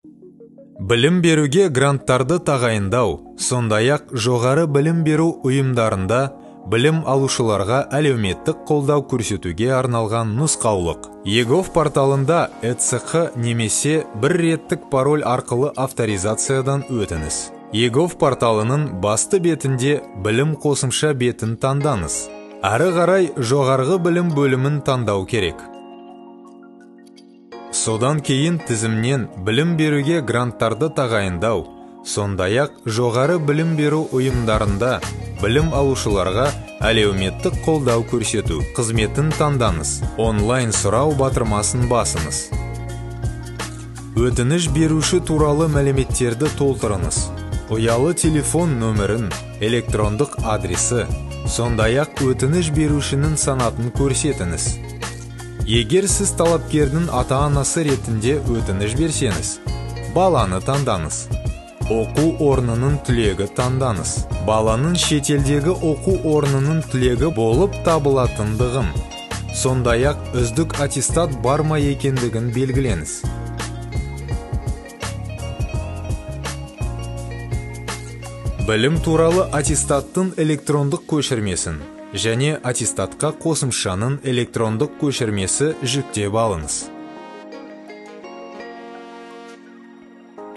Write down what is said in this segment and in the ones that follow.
Білім беруге гранттарды тағайындау, сондай-ақ жоғары білім беру ұйымдарында білім алушыларға әлеуметтік қолдау көрсетуге арналған нұсқаулық. ЕГОВ порталында ЭЦХ немесе бір реттік пароль арқылы авторизациядан өтіңіз. ЕГОВ порталының басты бетінде білім қосымша бетін таңдаңыз. Ары қарай жоғарғы білім бөлімін таңдау керек. Содан кейін тізімнен білім беруге гранттарды тағайындау, сондай-ақ жоғары білім беру ұйымдарында білім алушыларға әлеуметтік қолдау көрсету қызметін таңдаңыз. Онлайн сұрау батырмасын басыңыз. Өтініш беруші туралы мәліметтерді толтырыңыз. Ұялы телефон нөмірін, электрондық адресі, сондай-ақ өтініш берушінің санатын көрсетіңіз. Егер сіз талапкердің ата-анасы ретінде өтініш берсеңіз, баланы таңдаңыз. Оқу орнының түлегі таңдаңыз. Баланың шетелдегі оқу орнының түлегі болып табылатындығын, сондай-ақ үздік аттестат бар ма екендігін белгіленіз. Білім туралы аттестаттың электрондық көшірмесін және аттестатқа қосымшаның электрондық көшірмесі жүктеп алыңыз.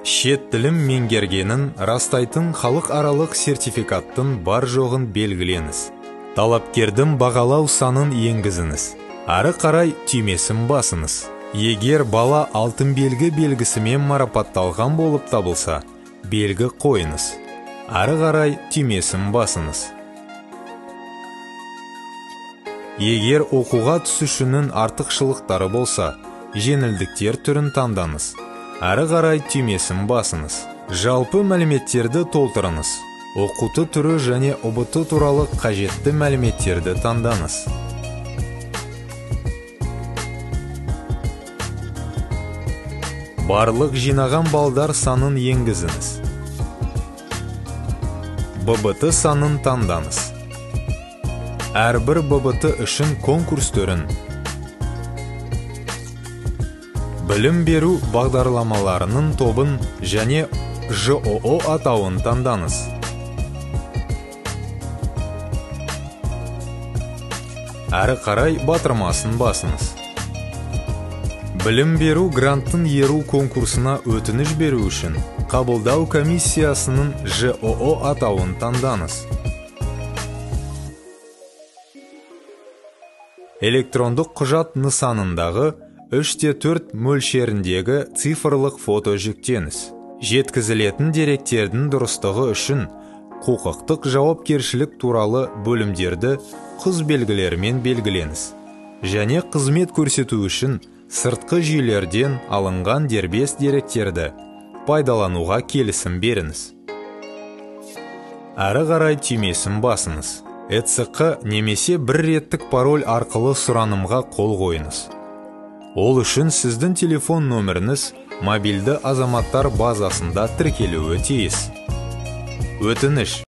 Шет тілін меңгергенін растайтын халықаралық сертификаттың бар жоғын белгіленіз. Талапкердің бағалау санын енгізіңіз. Ары қарай түймесін басыңыз. Егер бала алтын белгі белгісімен марапатталған болып табылса, белгі қойыңыз. Ары қарай түймесін басыңыз. Егер оқуға түсушінің артықшылықтары болса, жеңілдіктер түрін таңдаңыз. Ары қарай түймесін басыңыз. Жалпы мәліметтерді толтырыңыз. Оқыту түрі және ұбт туралы қажетті мәліметтерді таңдаңыз. Барлық жинаған балдар санын енгізіңіз. ББТ санын таңдаңыз. Әрбір ББТ үшін конкурс түрін, білім беру бағдарламаларының тобын және ЖОО атауын таңдаңыз. Әрі қарай батырмасын басыңыз. Білім беру гранттың еру конкурсына өтініш беру үшін қабылдау комиссиясының ЖОО атауын таңдаңыз. Электрондық құжат нысанындағы 3:4 мөлшеріндегі цифрлық фото жүктеңіз. Жеткізілетін деректердің дұрыстығы үшін құқықтық жауапкершілік туралы бөлімдерді құз белгілермен белгіленіз. Және қызмет көрсету үшін сыртқы жүйелерден алынған дербес деректерді пайдалануға келісім беріңіз. Ары қарай түймесін басыңыз. ЭЦХ немесе бір реттік пароль арқылы сұранымға қол қойыңыз. Ол үшін сіздің телефон нөміріңіз мобильді азаматтар базасында тіркелуі тиіс. Өтініш